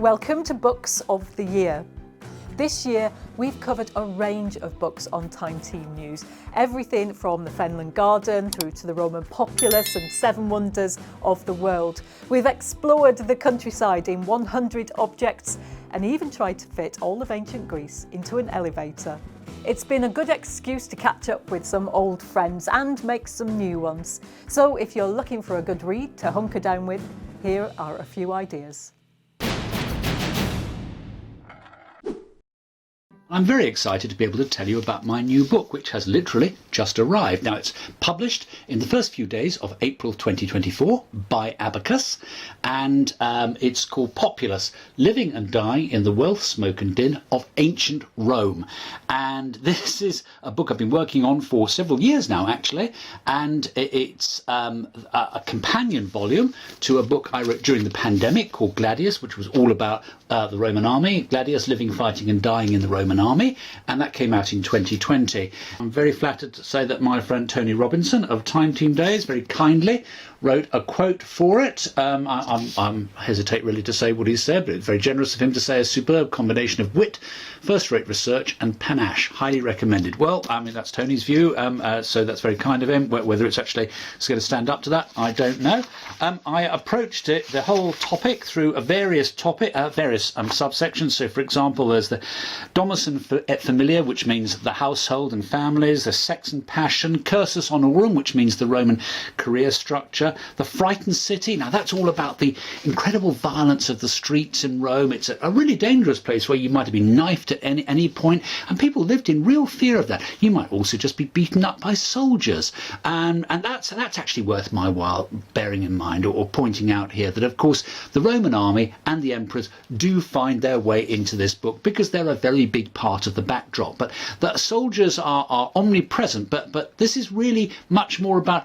Welcome to Books of the Year. This year we've covered a range of books on Time Team News, everything from the Fenland Garden through to the Roman populace and 7 wonders of the world. We've explored the countryside in 100 objects and even tried to fit all of ancient Greece into an elevator. It's been a good excuse to catch up with some old friends and make some new ones. So if you're looking for a good read to hunker down with, here are a few ideas. I'm very excited to be able to tell you about my new book, which has literally just arrived. Now, it's published in the first few days of April 2024 by Abacus, and it's called Populous, Living and Dying in the Wealth, Smoke and Din of Ancient Rome. And this is a book I've been working on for several years now, actually, and it's a companion volume to a book I wrote during the pandemic called Gladius, which was all about the Roman army, Gladius, living, fighting and dying in the Roman army, and that came out in 2020. I'm very flattered to say that my friend Tony Robinson of Time Team Days very kindly wrote a quote for it. I hesitate really to say what he said, but it's very generous of him to say a superb combination of wit, first-rate research and panache. Highly recommended. Well, I mean, that's Tony's view, so that's very kind of him. Whether it's actually going to stand up to that, I don't know. I approached the whole topic through various subsections. So, for example, there's the Domus et Familia, which means the household and families, the sex and passion, Cursus Honorum, which means the Roman career structure, the frightened city. Now, that's all about the incredible violence of the streets in Rome. It's a really dangerous place where you might have been knifed at any point, and people lived in real fear of that. You might also just be beaten up by soldiers, and that's actually worth my while bearing in mind or pointing out here that, of course, the Roman army and the emperors do find their way into this book because they're a very big part of the backdrop. But the soldiers are omnipresent, but this is really much more about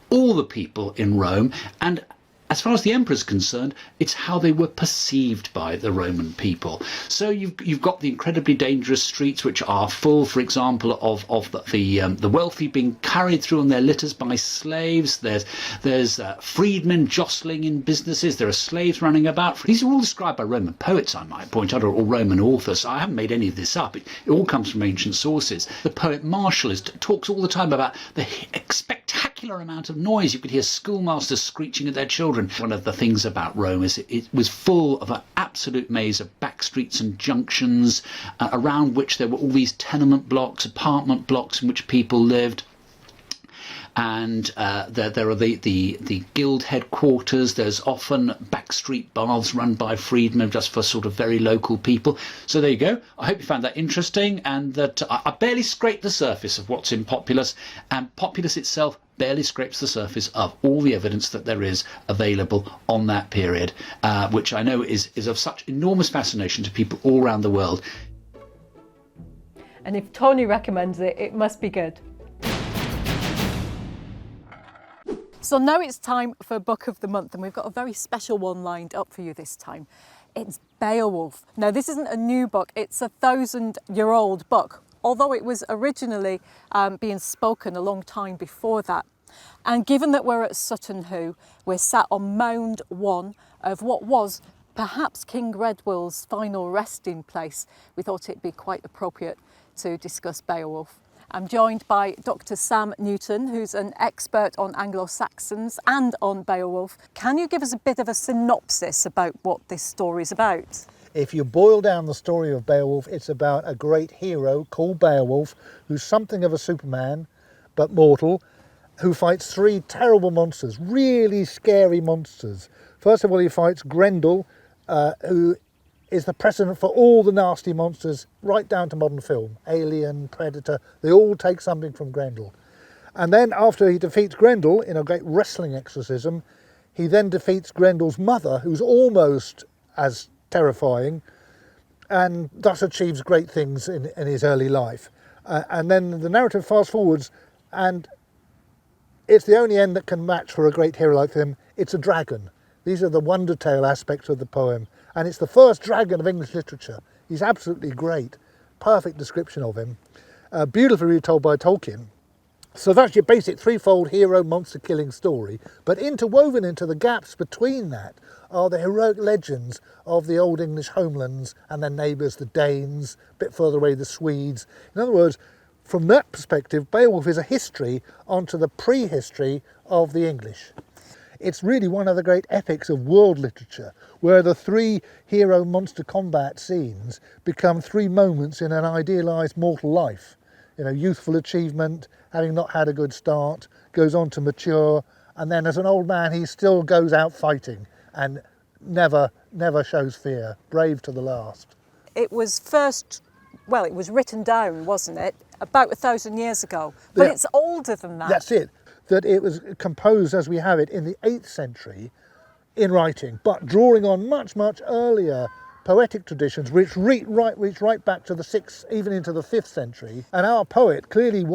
all the people in Rome, and as far as the emperor's concerned, it's how they were perceived by the Roman people. So you've got the incredibly dangerous streets, which are full, for example, of the wealthy being carried through on their litters by slaves. There's freedmen jostling in businesses. There are slaves running about. These are all described by Roman poets, I might point out, or Roman authors. I haven't made any of this up. It all comes from ancient sources. The poet Martial talks all the time about the spectacular amount of noise. You could hear schoolmasters screeching at their children. One of the things about Rome is it was full of an absolute maze of back streets and junctions around which there were all these tenement blocks, apartment blocks in which people lived. And there are the guild headquarters. There's often backstreet baths run by freedmen just for sort of very local people. So there you go. I hope you found that interesting, and that I barely scraped the surface of what's in Populous, and Populous itself barely scrapes the surface of all the evidence that there is available on that period, which I know is of such enormous fascination to people all around the world. And if Tony recommends it, it must be good. So now it's time for Book of the Month, and we've got a very special one lined up for you this time. It's Beowulf. Now, this isn't a new book, it's a 1,000-year-old book, although it was originally being spoken a long time before that. And given that we're at Sutton Hoo, we're sat on Mound 1 of what was perhaps King Redwill's final resting place, we thought it'd be quite appropriate to discuss Beowulf. I'm joined by Dr. Sam Newton, who's an expert on Anglo-Saxons and on Beowulf. Can you give us a bit of a synopsis about what this story is about? If you boil down the story of Beowulf, it's about a great hero called Beowulf, who's something of a Superman, but mortal, who fights 3 terrible monsters, really scary monsters. First of all, he fights Grendel, who is the precedent for all the nasty monsters right down to modern film. Alien, Predator, they all take something from Grendel. And then after he defeats Grendel in a great wrestling exorcism, he then defeats Grendel's mother, who's almost as terrifying, and thus achieves great things in his early life. And then the narrative fast forwards, and it's the only end that can match for a great hero like him. It's a dragon. These are the wonder tale aspects of the poem. And it's the first dragon of English literature. He's absolutely great. Perfect description of him. Beautifully retold by Tolkien. So that's your basic threefold hero monster killing story, but interwoven into the gaps between that are the heroic legends of the old English homelands and their neighbours, the Danes, a bit further away the Swedes. In other words, from that perspective, Beowulf is a history onto the prehistory of the English. It's really one of the great epics of world literature, where the three hero monster combat scenes become three moments in an idealised mortal life. You know, youthful achievement, having not had a good start, goes on to mature, and then as an old man he still goes out fighting and never shows fear, brave to the last. It was first, well, it was written down, wasn't it, about 1,000 years ago, but Yeah. it's older than that. That's it, that it was composed as we have it in the 8th century in writing, but drawing on much earlier poetic traditions which reach right back to the 6th, even into the 5th century. And our poet clearly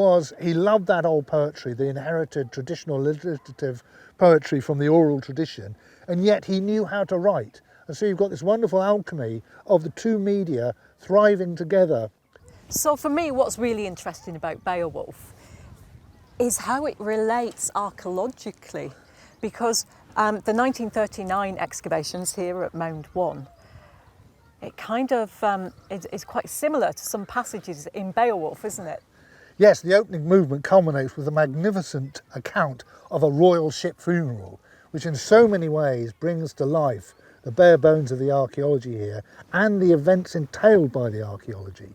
he loved that old poetry, the inherited traditional alliterative poetry from the oral tradition, and yet he knew how to write. And so you've got this wonderful alchemy of the two media thriving together. So for me, what's really interesting about Beowulf is how it relates archaeologically, because the 1939 excavations here at Mound 1, it kind of is quite similar to some passages in Beowulf, isn't it? Yes, the opening movement culminates with a magnificent account of a royal ship funeral, which in so many ways brings to life the bare bones of the archaeology here and the events entailed by the archaeology.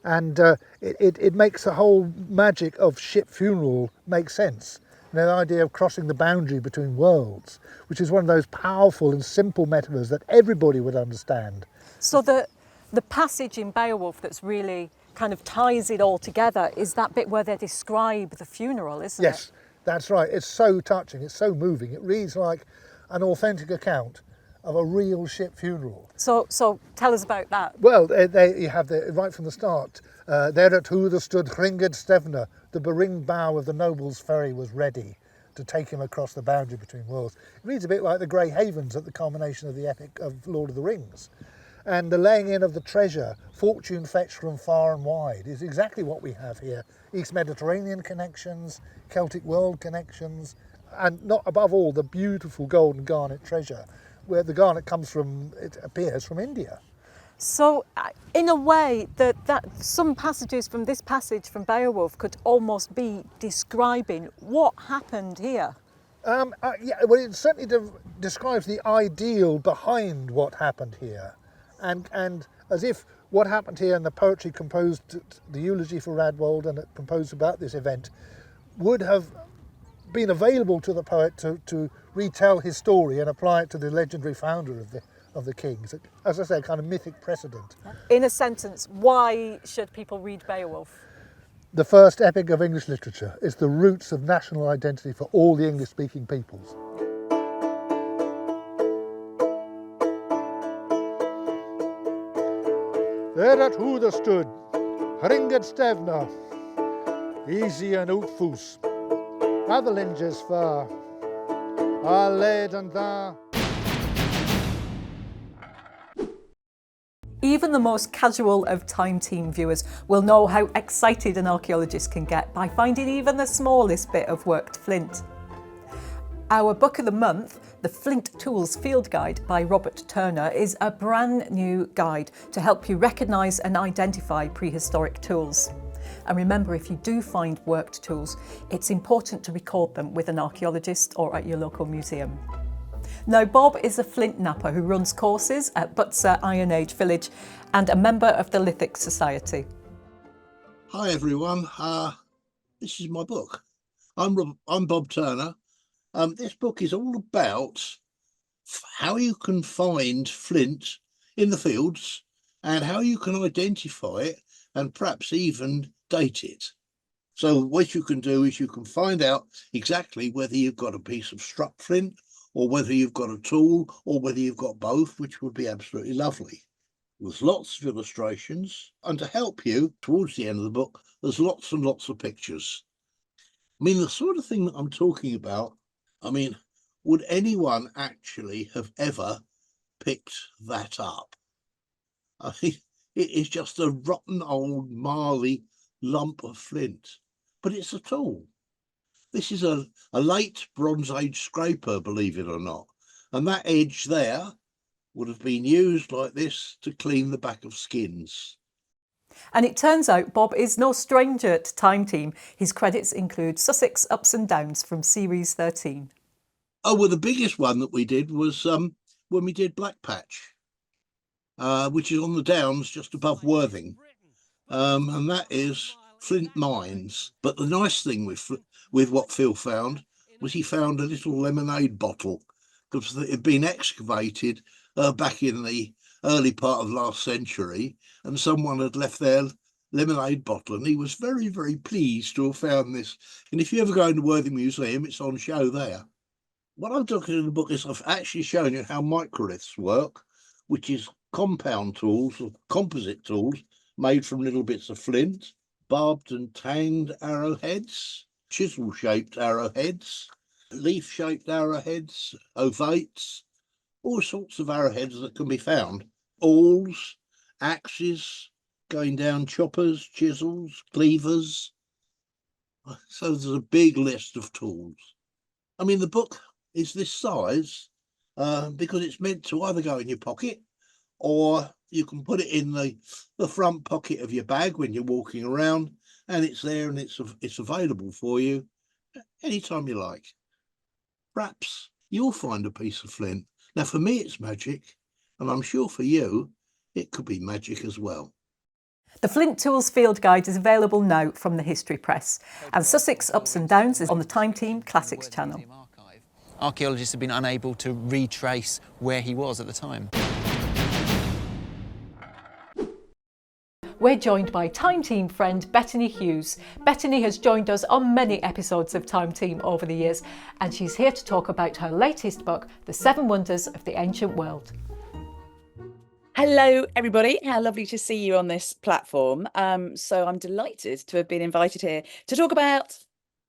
And it makes the whole magic of ship funeral make sense. You know, the idea of crossing the boundary between worlds, which is one of those powerful and simple metaphors that everybody would understand. So the passage in Beowulf that's really kind of ties it all together is that bit where they describe the funeral, isn't it? Yes, that's right. It's so touching, it's so moving. It reads like an authentic account of a real ship funeral. So tell us about that. Well, you have right from the start. There at Hoover stood Hringed Stevner, the beringed bow of the noble's ferry was ready to take him across the boundary between worlds. It reads a bit like the Grey Havens at the culmination of the epic of Lord of the Rings. And the laying in of the treasure, fortune fetched from far and wide, is exactly what we have here. East Mediterranean connections, Celtic world connections, and not above all the beautiful gold and garnet treasure, where the garnet comes from, it appears, from India. So in a way that some passages from this passage from Beowulf could almost be describing what happened here. Yeah, well, it certainly describes the ideal behind what happened here. And as if what happened here and the poetry composed, the eulogy for Radwold and composed about this event, would have been available to the poet to retell his story and apply it to the legendary founder of the kings. As I say, a kind of mythic precedent. In a sentence, why should people read Beowulf? The first epic of English literature is the roots of national identity for all the English-speaking peoples. There at Hoover stood Hringed Stevner, easy and outfoos, Avalanches far, our led and thar. Even the most casual of Time Team viewers will know how excited an archaeologist can get by finding even the smallest bit of worked flint. Our book of the month, the Flint Tools Field Guide by Robert Turner, is a brand new guide to help you recognise and identify prehistoric tools. And remember, if you do find worked tools, it's important to record them with an archaeologist or at your local museum. Now, Bob is a flint napper who runs courses at Butser Iron Age Village and a member of the Lithic Society. Hi everyone, this is my book. I'm Bob Turner. This book is all about how you can find flint in the fields and how you can identify it and perhaps even date it. So what you can do is you can find out exactly whether you've got a piece of struck flint or whether you've got a tool or whether you've got both, which would be absolutely lovely. There's lots of illustrations, and to help you towards the end of the book, there's lots and lots of pictures. I mean, the sort of thing that I'm talking about, I mean, would anyone actually have ever picked that up? I mean, it is just a rotten old marley lump of flint, but it's a tool. This is a late Bronze Age scraper, believe it or not. And that edge there would have been used like this to clean the back of skins. And it turns out Bob is no stranger to Time Team. His credits include Sussex Ups and Downs from Series 13. Oh, well, the biggest one that we did was when we did Black Patch, which is on the Downs just above Worthing. And that is flint mines. But the nice thing with what Phil found was he found a little lemonade bottle, because it had been excavated back in the early part of last century, and someone had left their lemonade bottle, and he was very, very pleased to have found this. And if you ever go into Worthing Museum, it's on show there. What I've done in the book is I've actually shown you how microliths work, which is compound tools or composite tools made from little bits of flint, barbed and tanged arrowheads, chisel-shaped arrowheads, leaf-shaped arrowheads, ovates, all sorts of arrowheads that can be found. Awls, axes, going down choppers, chisels, cleavers. So there's a big list of tools. I mean, the book is this size because it's meant to either go in your pocket, or you can put it in the front pocket of your bag when you're walking around, and it's there and it's available for you anytime you like. Perhaps you'll find a piece of flint. Now, for me, it's magic, and I'm sure for you, it could be magic as well. The Flint Tools Field Guide is available now from the History Press, and Sussex Ups and Downs is on the Time Team Classics channel. Archaeologists have been unable to retrace where he was at the time. We're joined by Time Team friend Bettany Hughes. Bettany has joined us on many episodes of Time Team over the years, and she's here to talk about her latest book, The Seven Wonders of the Ancient World. Hello, everybody. How lovely to see you on this platform. So I'm delighted to have been invited here to talk about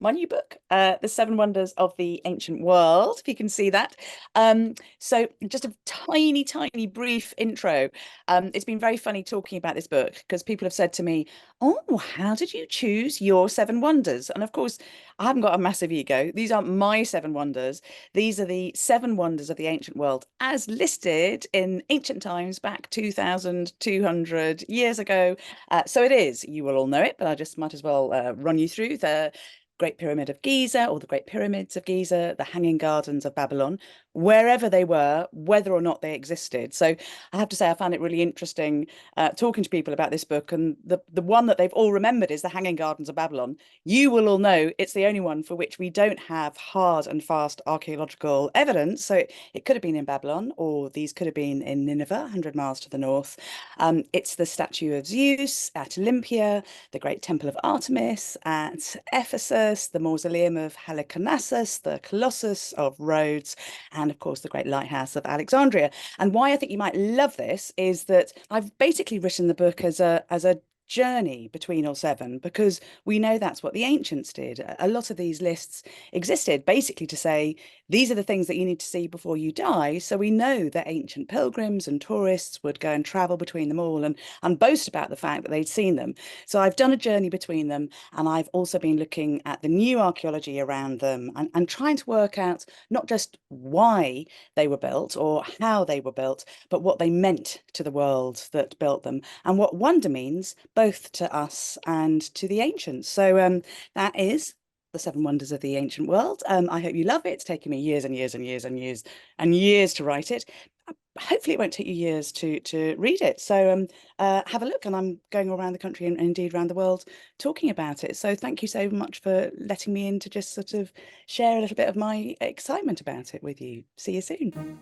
my new book, The Seven Wonders of the Ancient World, if you can see that. So just a tiny, tiny brief intro. It's been very funny talking about this book because people have said to me, oh, how did you choose your seven wonders? And of course, I haven't got a massive ego. These aren't my seven wonders. These are the seven wonders of the ancient world as listed in ancient times back 2,200 years ago. So it is, you will all know it, but I just might as well run you through the Great Pyramid of Giza, or the Great Pyramids of Giza, the Hanging Gardens of Babylon, wherever they were, whether or not they existed. So I have to say I found it really interesting talking to people about this book, and the one that they've all remembered is the Hanging Gardens of Babylon. You will all know it's the only one for which we don't have hard and fast archaeological evidence. So it could have been in Babylon, or these could have been in Nineveh, 100 miles to the north. It's the statue of Zeus at Olympia, the Great Temple of Artemis at Ephesus, the Mausoleum of Halicarnassus, the Colossus of Rhodes, and of course the Great Lighthouse of Alexandria. And why I think you might love this is that I've basically written the book as a journey between all seven, because we know that's what the ancients did. A lot of these lists existed basically to say these are the things that you need to see before you die. So we know that ancient pilgrims and tourists would go and travel between them all and boast about the fact that they'd seen them. So I've done a journey between them, and I've also been looking at the new archaeology around them and trying to work out not just why they were built or how they were built, but what they meant to the world that built them, and what wonder means both to us and to the ancients. So that is The Seven Wonders of the Ancient World. I hope you love it. It's taken me years and years and years and years and years to write it. Hopefully it won't take you years to read it. So have a look, and I'm going all around the country and indeed around the world talking about it. So thank you so much for letting me in to just sort of share a little bit of my excitement about it with you. See you soon.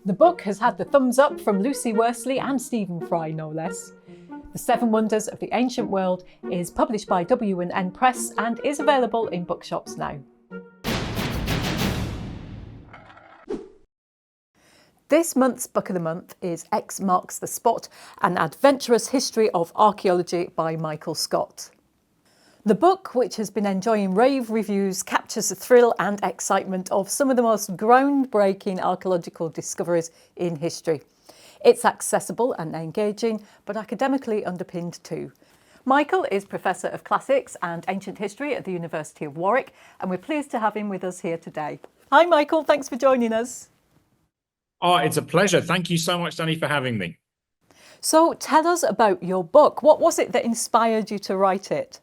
The book has had the thumbs up from Lucy Worsley and Stephen Fry, no less. The Seven Wonders of the Ancient World is published by W&N Press and is available in bookshops now. This month's Book of the Month is X Marks the Spot, an adventurous history of archaeology by Michael Scott. The book, which has been enjoying rave reviews, captures the thrill and excitement of some of the most groundbreaking archaeological discoveries in history. It's accessible and engaging, but academically underpinned too. Michael is Professor of Classics and Ancient History at the University of Warwick, and we're pleased to have him with us here today. Hi, Michael. Thanks for joining us. Oh, it's a pleasure. Thank you so much, Dani, for having me. So tell us about your book. What was it that inspired you to write it?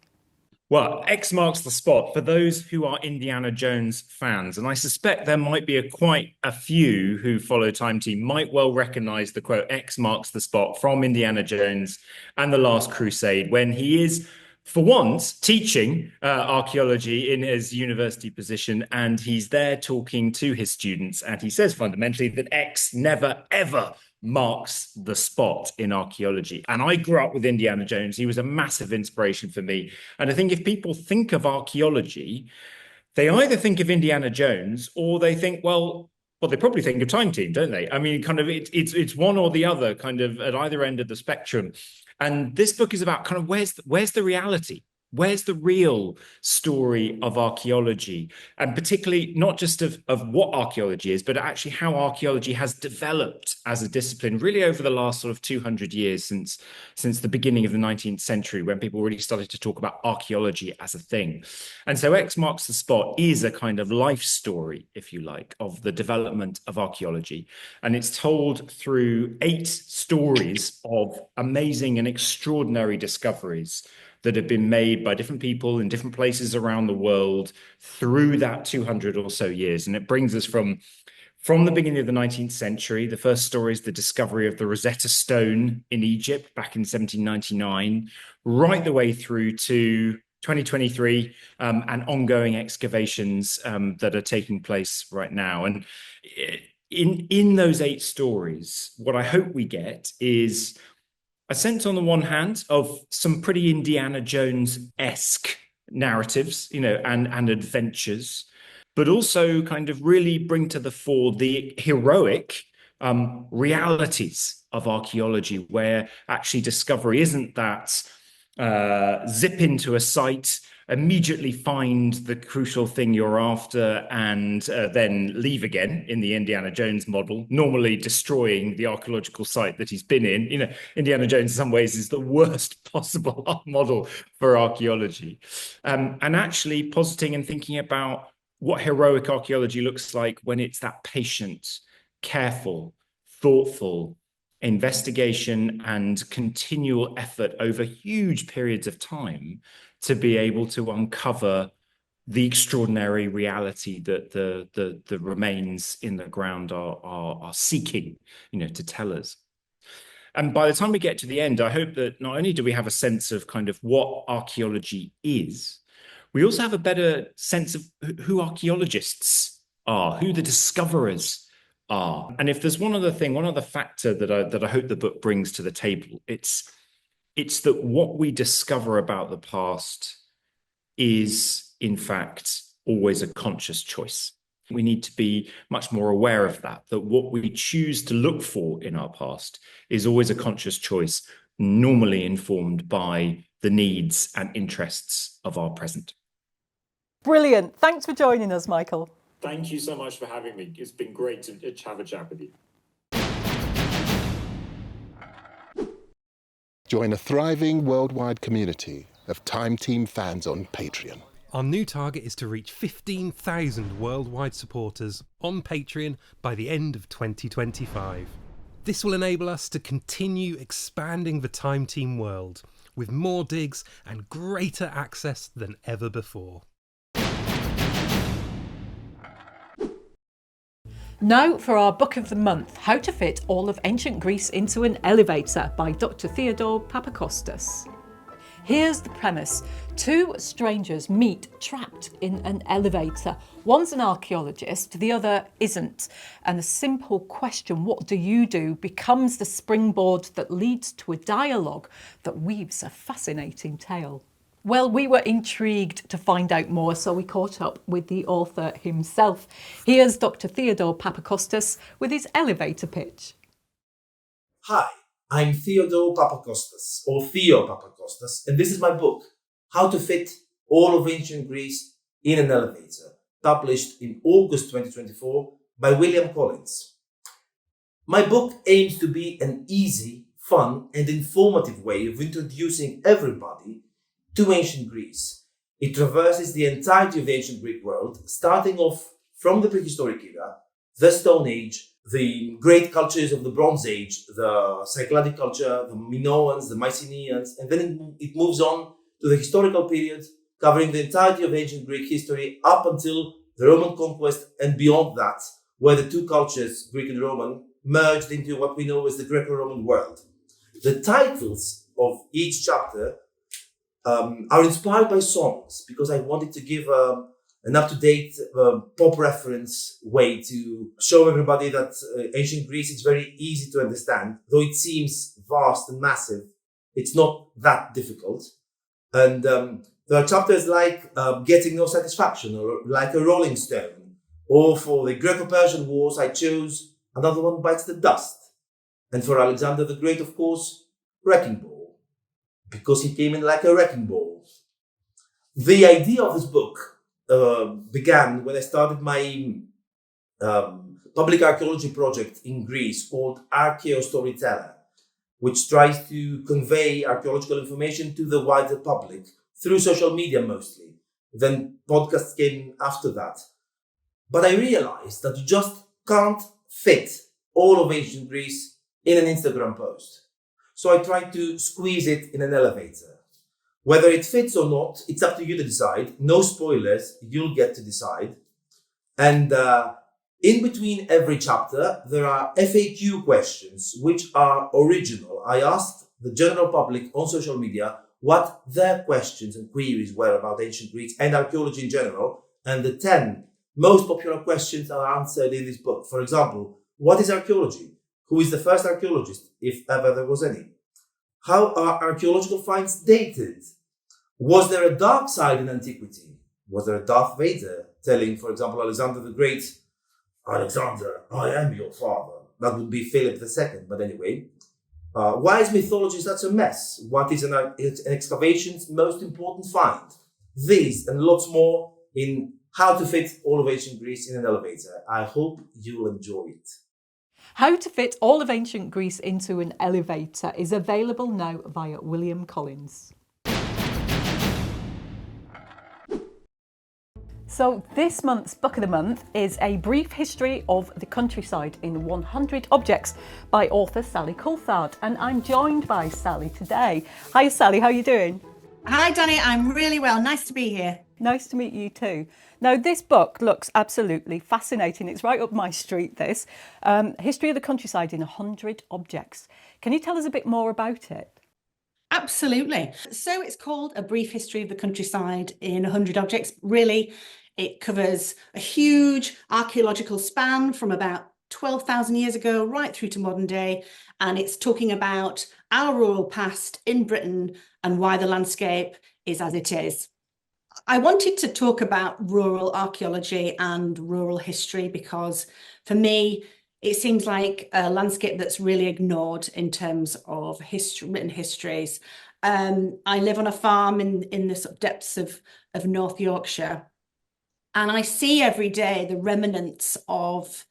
Well, X marks the spot for those who are Indiana Jones fans, and I suspect there might be quite a few who follow Time Team might well recognize the quote X marks the spot from Indiana Jones and the Last Crusade, when he is, for once, teaching archaeology in his university position, and he's there talking to his students, and he says fundamentally that X never, ever marks the spot in archaeology. And I grew up with Indiana Jones. He was a massive inspiration for me. And I think if people think of archaeology, they either think of Indiana Jones or they think, well, they probably think of Time Team, don't they? I mean, kind of it's one or the other, kind of at either end of the spectrum. And this book is about kind of where's the reality? Where's the real story of archaeology? And particularly not just of what archaeology is, but actually how archaeology has developed as a discipline really over the last sort of 200 years since the beginning of the 19th century, when people really started to talk about archaeology as a thing. And so X Marks the Spot is a kind of life story, if you like, of the development of archaeology. And it's told through 8 stories of amazing and extraordinary discoveries that have been made by different people in different places around the world through that 200 or so years. And it brings us from the beginning of the 19th century. The first story is the discovery of the Rosetta Stone in Egypt back in 1799, right the way through to 2023 and ongoing excavations that are taking place right now. And in those 8 stories, what I hope we get is a sense on the one hand of some pretty Indiana Jones-esque narratives, and adventures, but also kind of really bring to the fore the heroic realities of archaeology, where actually discovery isn't that zip into a site, immediately find the crucial thing you're after, and then leave again in the Indiana Jones model, normally destroying the archaeological site that he's been in. Indiana Jones in some ways is the worst possible model for archaeology. And actually positing and thinking about what heroic archaeology looks like when it's that patient, careful, thoughtful investigation and continual effort over huge periods of time to be able to uncover the extraordinary reality that the remains in the ground are seeking, to tell us. And by the time we get to the end, I hope that not only do we have a sense of kind of what archaeology is, we also have a better sense of who archaeologists are, who the discoverers are. And if there's one other factor that I hope the book brings to the table, it's that what we discover about the past is, in fact, always a conscious choice. We need to be much more aware of that what we choose to look for in our past is always a conscious choice, normally informed by the needs and interests of our present. Brilliant. Thanks for joining us, Michael. Thank you so much for having me. It's been great to have a chat with you. Join a thriving worldwide community of Time Team fans on Patreon. Our new target is to reach 15,000 worldwide supporters on Patreon by the end of 2025. This will enable us to continue expanding the Time Team world with more digs and greater access than ever before. Now for our book of the month, How to Fit All of Ancient Greece into an Elevator by Dr. Theo Papakostas. Here's the premise. 2 strangers meet trapped in an elevator. One's an archaeologist, the other isn't. And the simple question, what do you do, becomes the springboard that leads to a dialogue that weaves a fascinating tale. Well, we were intrigued to find out more, so we caught up with the author himself. Here's Dr. Theo Papakostas with his elevator pitch. Hi, I'm Theo Papakostas, or Theo Papakostas, and this is my book, How to Fit All of Ancient Greece in an Elevator, published in August 2024 by William Collins. My book aims to be an easy, fun and informative way of introducing everybody to ancient Greece. It traverses the entirety of the ancient Greek world, starting off from the prehistoric era, the Stone Age, the great cultures of the Bronze Age, the Cycladic culture, the Minoans, the Mycenaeans, and then it moves on to the historical period, covering the entirety of ancient Greek history up until the Roman conquest and beyond that, where the two cultures, Greek and Roman, merged into what we know as the Greco-Roman world. The titles of each chapter are inspired by songs, because I wanted to give an up-to-date pop reference way to show everybody that ancient Greece is very easy to understand. Though it seems vast and massive, it's not that difficult. And there are chapters like Getting No Satisfaction, or Like a Rolling Stone, or for the Greco-Persian Wars, I chose Another One Bites the Dust. And for Alexander the Great, of course, Wrecking Ball, because he came in like a wrecking ball. The idea of this book began when I started my public archaeology project in Greece called Archaeostoryteller, which tries to convey archaeological information to the wider public through social media mostly. Then podcasts came after that. But I realized that you just can't fit all of ancient Greece in an Instagram post. So I tried to squeeze it in an elevator. Whether it fits or not, it's up to you to decide. No spoilers, you'll get to decide. And in between every chapter, there are FAQ questions, which are original. I asked the general public on social media what their questions and queries were about ancient Greece and archaeology in general. And the 10 most popular questions are answered in this book. For example, what is archaeology? Who is the first archaeologist, if ever there was any? How are archaeological finds dated? Was there a dark side in antiquity? Was there a Darth Vader telling, for example, Alexander the Great, Alexander, I am your father? That would be Philip II, but anyway. Why is mythology such a mess? What is an excavation's most important find? These and lots more in How to Fit All of Ancient Greece in an Elevator. I hope you'll enjoy it. How to Fit All of Ancient Greece into an Elevator is available now via William Collins. So this month's Book of the Month is A Brief History of the Countryside in 100 Objects by author Sally Coulthard. And I'm joined by Sally today. Hi Sally, how are you doing? Hi Dani, I'm really well. Nice to be here. Nice to meet you too. Now this book looks absolutely fascinating. It's right up my street, this. History of the Countryside in 100 Objects. Can you tell us a bit more about it? Absolutely. So it's called A Brief History of the Countryside in 100 Objects. Really, it covers a huge archaeological span from about 12,000 years ago right through to modern day. And it's talking about our rural past in Britain and why the landscape is as it is. I wanted to talk about rural archaeology and rural history because for me, it seems like a landscape that's really ignored in terms of history, written histories. I live on a farm in the sort of depths of North Yorkshire, and I see every day the remnants of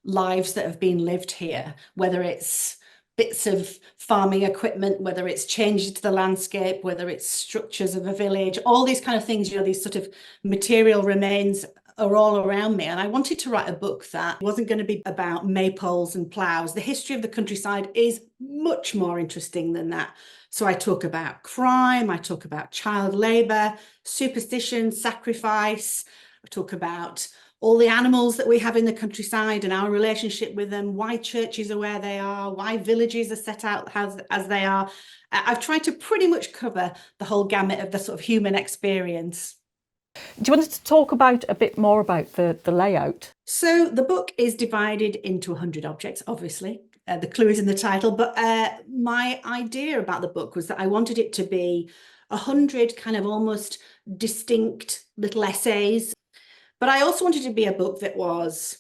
lives that have been lived here, whether it's bits of farming equipment, whether it's changes to the landscape, whether it's structures of a village, all these kind of things, these sort of material remains are all around me. And I wanted to write a book that wasn't going to be about maypoles and ploughs. The history of the countryside is much more interesting than that. So I talk about crime, I talk about child labour, superstition, sacrifice, I talk about all the animals that we have in the countryside and our relationship with them, why churches are where they are, why villages are set out as they are. I've tried to pretty much cover the whole gamut of the sort of human experience. Do you want to talk about a bit more about the layout? So the book is divided into 100 objects, obviously. The clue is in the title, but my idea about the book was that I wanted it to be 100 kind of almost distinct little essays. But I also wanted it to be a book that was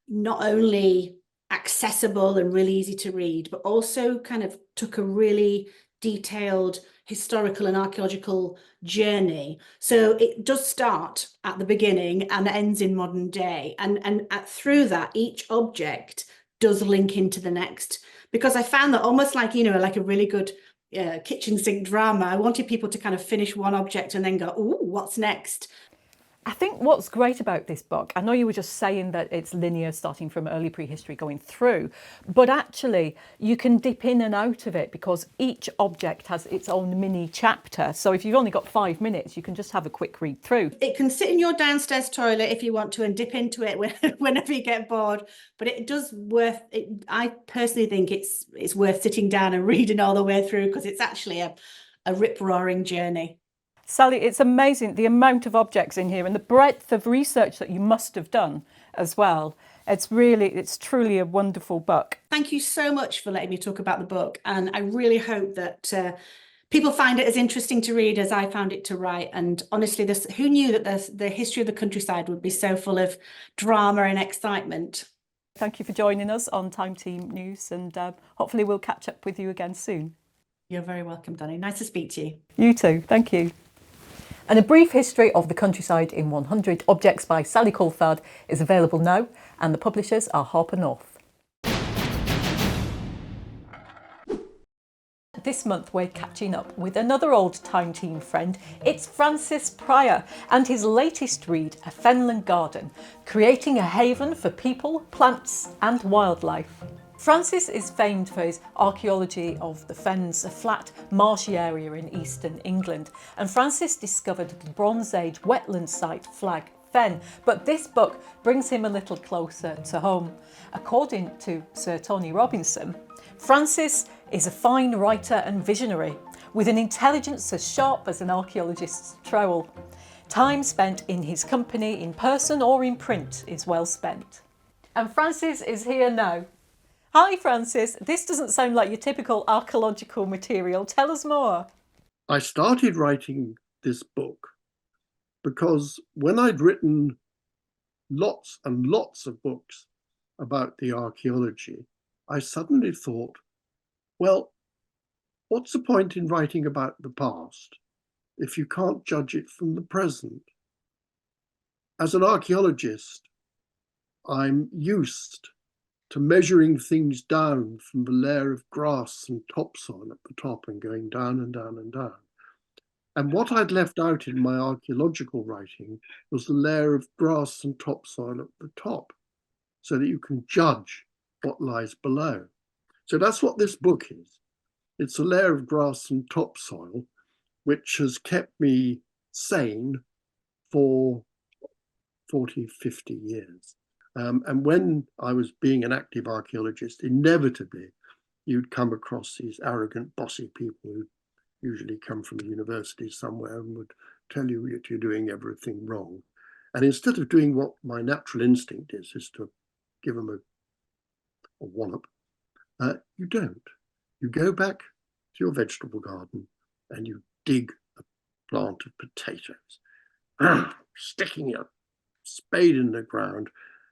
not only accessible and really easy to read, but also kind of took a really detailed historical and archaeological journey. So it does start at the beginning and ends in modern day. And through that, each object does link into the next. because I found that almost like, you know, like a really good kitchen sink drama, I wanted people to kind of finish one object and then go, "Ooh, what's next?" I think what's great about this book, I know you were just saying that it's linear, starting from early prehistory going through, but actually you can dip in and out of it because each object has its own mini chapter. So if you've only got 5 minutes, you can just have a quick read through. It can sit in your downstairs toilet if you want to and dip into it whenever you get bored, but it does worth it. I personally think it's worth sitting down and reading all the way through because it's actually a rip-roaring journey. Sally, it's amazing the amount of objects in here and the breadth of research that you must have done as well. It's truly a wonderful book. Thank you so much for letting me talk about the book. And I really hope that people find it as interesting to read as I found it to write. And honestly, who knew that the history of the countryside would be so full of drama and excitement? Thank you for joining us on Time Team News, and hopefully we'll catch up with you again soon. You're very welcome, Dani. Nice to speak to you. You too. Thank you. And A Brief History of the Countryside in 100 Objects by Sally Coulthard is available now, and the publishers are Harper North. This month we're catching up with another old Time Team friend. It's Francis Pryor and his latest read, A Fenland Garden, creating a haven for people, plants and wildlife. Francis is famed for his archaeology of the Fens, a flat, marshy area in eastern England, and Francis discovered the Bronze Age wetland site Flag Fen, but this book brings him a little closer to home. According to Sir Tony Robinson, Francis is a fine writer and visionary, with an intelligence as sharp as an archaeologist's trowel. Time spent in his company, in person or in print, is well spent. And Francis is here now. Hi Francis, this doesn't sound like your typical archaeological material. Tell us more. I started writing this book because when I'd written lots and lots of books about the archaeology, I suddenly thought, well, what's the point in writing about the past if you can't judge it from the present? As an archaeologist, I'm used to measuring things down from the layer of grass and topsoil at the top and going down and down and down. And what I'd left out in my archaeological writing was the layer of grass and topsoil at the top, so that you can judge what lies below. So that's what this book is. It's a layer of grass and topsoil, which has kept me sane for 40, 50 years. And when I was being an active archaeologist, inevitably you'd come across these arrogant, bossy people who usually come from a university somewhere and would tell you that you're doing everything wrong. And instead of doing what my natural instinct is to give them a wallop, you don't. You go back to your vegetable garden and you dig a plant of potatoes, sticking your spade in the ground.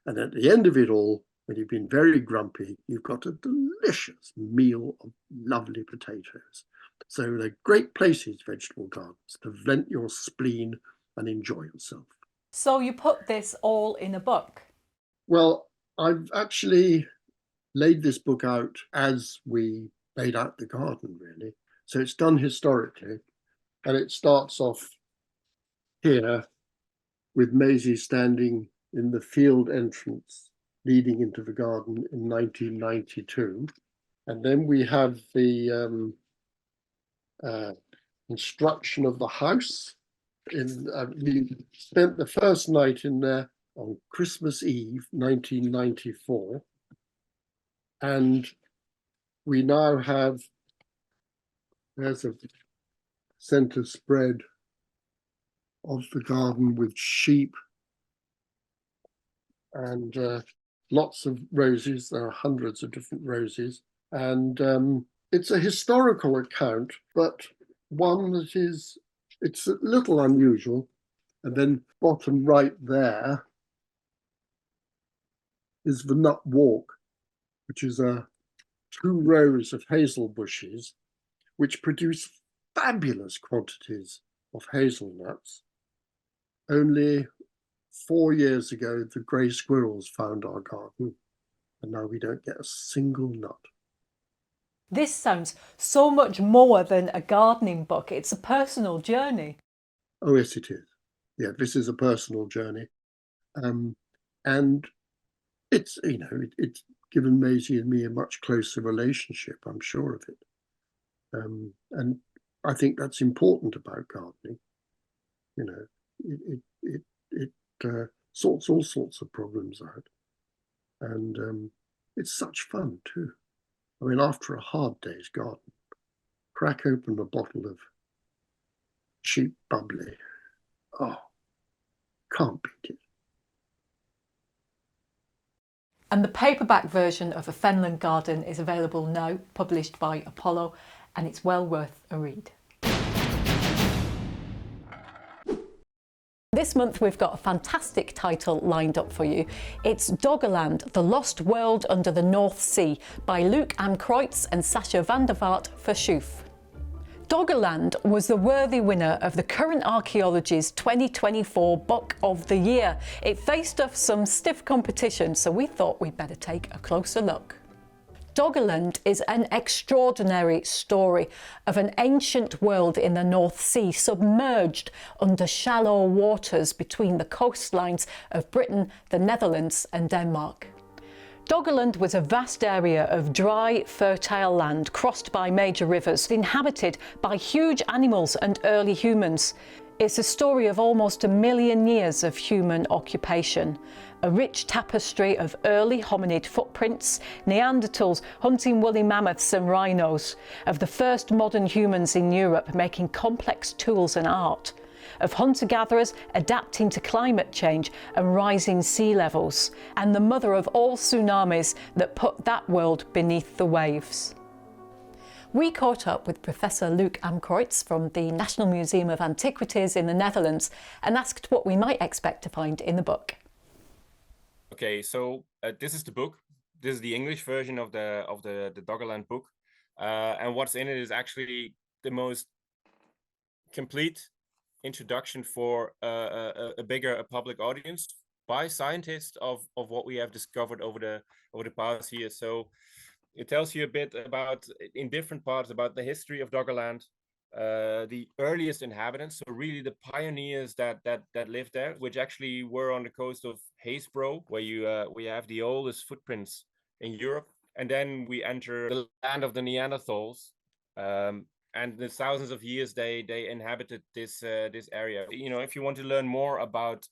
And at the end of it all, when you've been very grumpy, you've got a delicious meal of lovely potatoes. So they're great places, vegetable gardens, to vent your spleen and enjoy yourself. So you put this all in a book? Well, I've actually laid this book out as we laid out the garden, really. So it's done historically, and it starts off here with Maisie standing in the field entrance leading into the garden in 1992. And then we have the construction of the house. We spent the first night in there on Christmas Eve, 1994. And we now have, there's a centre spread of the garden with sheep and lots of roses. There are hundreds of different roses. And it's a historical account, but one that it's a little unusual. And then bottom right there is the nut walk, which is 2 rows of hazel bushes, which produce fabulous quantities of hazelnuts. Only 4 years ago, the grey squirrels found our garden, and now we don't get a single nut. This sounds so much more than a gardening book. It's a personal journey. Oh, yes, it is. Yeah, this is a personal journey. And it's, you know, it's given Maisie and me a much closer relationship, I'm sure of it. And I think that's important about gardening. You know, it sorts all sorts of problems out. And it's such fun too. I mean, after a hard day's garden, crack open a bottle of cheap bubbly. Oh, can't beat it. And the paperback version of A Fenland Garden is available now, published by Apollo, and it's well worth a read. This month we've got a fantastic title lined up for you. It's Doggerland, The Lost World Under the North Sea by Luc Amkreutz and Sacha van der Vaart for Schoof. Doggerland was the worthy winner of the Current Archaeology's 2024 Book of the Year. It faced off some stiff competition, so we thought we'd better take a closer look. Doggerland is an extraordinary story of an ancient world in the North Sea, submerged under shallow waters between the coastlines of Britain, the Netherlands and Denmark. Doggerland was a vast area of dry, fertile land crossed by major rivers, inhabited by huge animals and early humans. It's a story of almost 1 million years of human occupation, a rich tapestry of early hominid footprints, Neanderthals hunting woolly mammoths and rhinos, of the first modern humans in Europe making complex tools and art, of hunter-gatherers adapting to climate change and rising sea levels, and the mother of all tsunamis that put that world beneath the waves. We caught up with Professor Luc Amkreutz from the National Museum of Antiquities in the Netherlands and asked what we might expect to find in the book. Okay, so this is the book. This is the English version of the Doggerland book, and what's in it is actually the most complete introduction for a bigger public audience by scientists of what we have discovered over the past year. So it tells you a bit about, in different parts, about the history of Doggerland, the earliest inhabitants, so really the pioneers that lived there, which actually were on the coast of Haysbro, where we have the oldest footprints in Europe. And then we enter the land of the Neanderthals, and the thousands of years they inhabited this area. You know, if you want to learn more about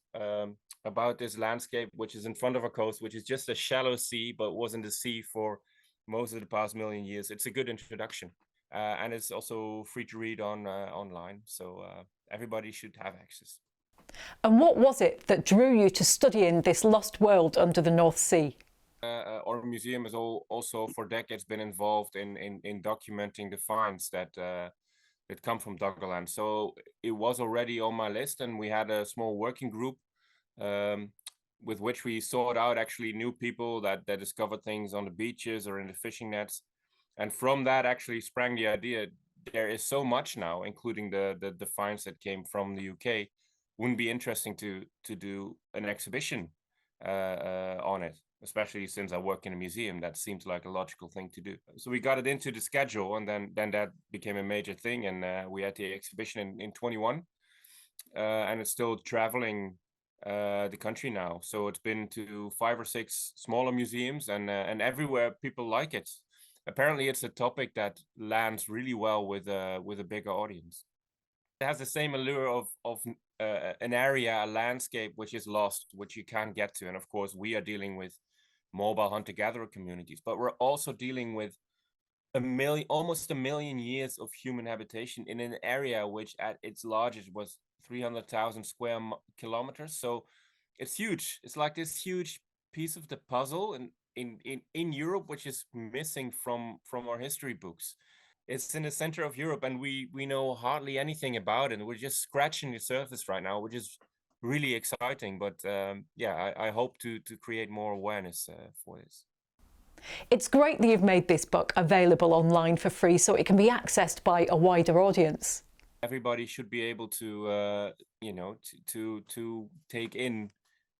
this landscape, which is in front of our coast, which is just a shallow sea, but was in the sea for most of the past 1 million years, it's a good introduction, and it's also free to read online, so everybody should have access. And what was it that drew you to studying this lost world under the North Sea? Our museum has also for decades been involved in documenting the finds that come from Doggerland. So it was already on my list, and we had a small working group with which we sought out actually new people that discovered things on the beaches or in the fishing nets. And from that actually sprang the idea, there is so much now, including the finds that came from the UK. Wouldn't be interesting to do an exhibition on it, especially since I work in a museum. That seems like a logical thing to do. So we got it into the schedule, and then that became a major thing, and we had the exhibition in 21, and it's still traveling the country now. So it's been to 5 or 6 smaller museums, and everywhere people like it. Apparently it's a topic that lands really well with a bigger audience. It has the same allure of an area, a landscape which is lost, which you can't get to. And of course we are dealing with mobile hunter-gatherer communities, but we're also dealing with almost 1 million years of human habitation in an area which at its largest was 300,000 square kilometers. So it's huge. It's like this huge piece of the puzzle in Europe, which is missing from our history books. It's in the center of Europe, and we know hardly anything about it. We're just scratching the surface right now, which is really exciting. But yeah, I hope to create more awareness for this. It's great that you've made this book available online for free so it can be accessed by a wider audience. Everybody should be able to, you know, to take in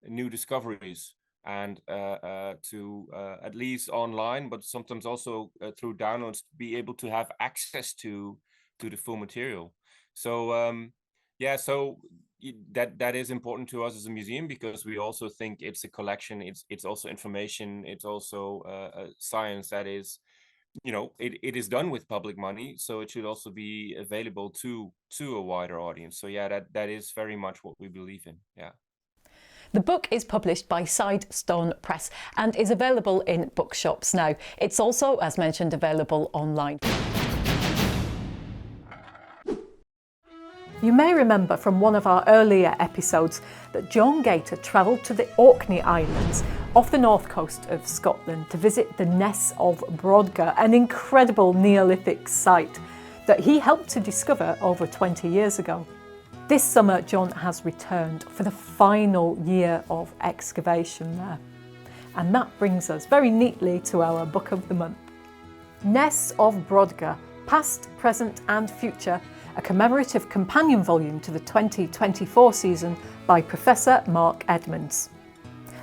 new discoveries and to at least online, but sometimes also through downloads, be able to have access to the full material. So yeah, so that is important to us as a museum, because we also think it's a collection, it's also information, it's also science that is, you know, it is done with public money, so it should also be available to a wider audience. So yeah, that is very much what we believe in. Yeah. The book is published by Sidestone Press and is available in bookshops now. It's also, as mentioned, available online. You may remember from one of our earlier episodes that John Gator travelled to the Orkney Islands off the north coast of Scotland to visit the Ness of Brodgar, an incredible Neolithic site that he helped to discover over 20 years ago. This summer, John has returned for the final year of excavation there. And that brings us very neatly to our book of the month. Ness of Brodgar, Past, Present and Future, a commemorative companion volume to the 2024 season by Professor Mark Edmonds.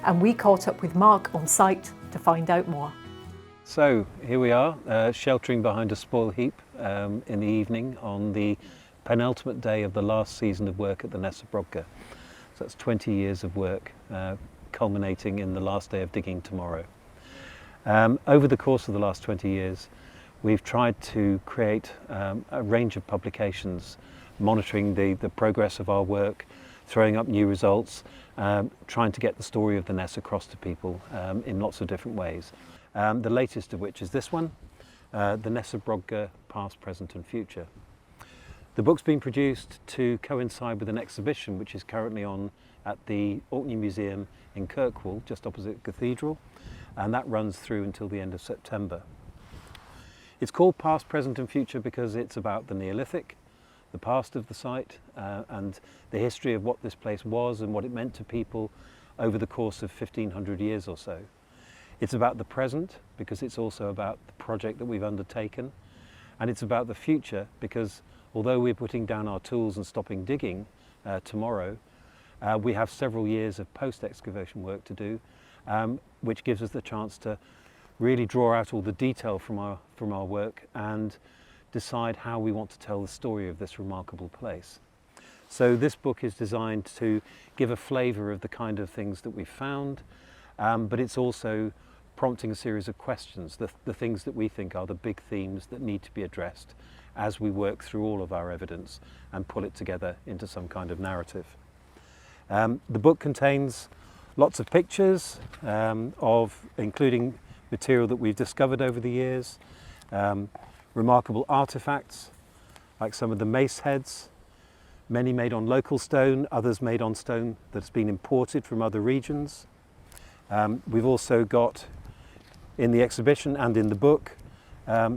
And we caught up with Mark on site to find out more. So here we are, sheltering behind a spoil heap in the evening on the penultimate day of the last season of work at the Ness of Brodgar. So that's 20 years of work, culminating in the last day of digging tomorrow. Over the course of the last 20 years, we've tried to create a range of publications monitoring the progress of our work, throwing up new results, trying to get the story of the Ness across to people in lots of different ways. The latest of which is this one, the Ness of Brodgar, Past, Present and Future. The book's been produced to coincide with an exhibition which is currently on at the Orkney Museum in Kirkwall, just opposite the Cathedral, and that runs through until the end of September. It's called Past, Present and Future because it's about the Neolithic, the past of the site, and the history of what this place was and what it meant to people over the course of 1500 years or so. It's about the present because it's also about the project that we've undertaken, and it's about the future because although we're putting down our tools and stopping digging tomorrow, we have several years of post-excavation work to do, which gives us the chance to really draw out all the detail from our work and decide how we want to tell the story of this remarkable place. So this book is designed to give a flavour of the kind of things that we've found, but it's also prompting a series of questions, the things that we think are the big themes that need to be addressed as we work through all of our evidence and pull it together into some kind of narrative. The book contains lots of pictures including material that we've discovered over the years, remarkable artifacts like some of the mace heads, many made on local stone, others made on stone that's been imported from other regions. We've also got in the exhibition and in the book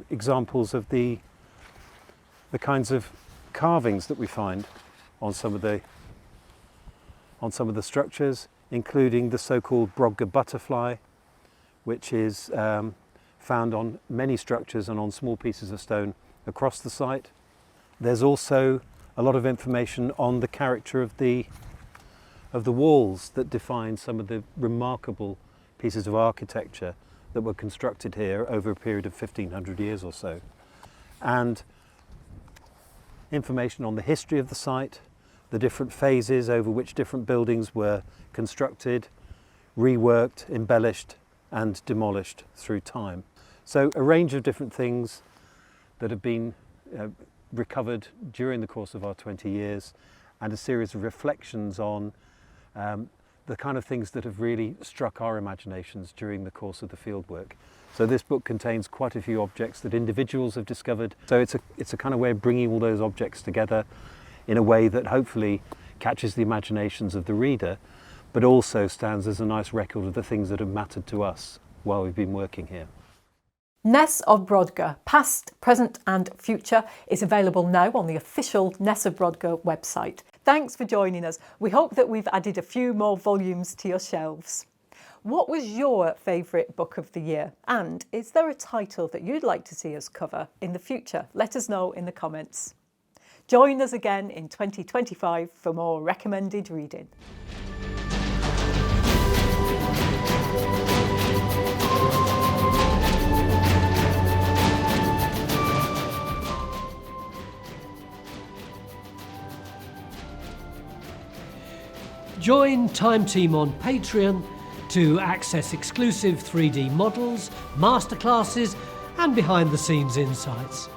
examples of the kinds of carvings that we find on some of the structures, including the so-called Brodgar butterfly, which is found on many structures and on small pieces of stone across the site. There's also a lot of information on the character of the walls that define some of the remarkable pieces of architecture that were constructed here over a period of 1500 years or so. And information on the history of the site, the different phases over which different buildings were constructed, reworked, embellished and demolished through time. So a range of different things that have been recovered during the course of our 20 years, and a series of reflections on the kind of things that have really struck our imaginations during the course of the fieldwork. So this book contains quite a few objects that individuals have discovered. So it's a kind of way of bringing all those objects together in a way that hopefully catches the imaginations of the reader, but also stands as a nice record of the things that have mattered to us while we've been working here. Ness of Brodgar, Past, Present and Future is available now on the official Ness of Brodgar website. Thanks for joining us. We hope that we've added a few more volumes to your shelves. What was your favourite book of the year? And is there a title that you'd like to see us cover in the future? Let us know in the comments. Join us again in 2025 for more recommended reading. Join Time Team on Patreon to access exclusive 3D models, masterclasses and behind-the-scenes insights.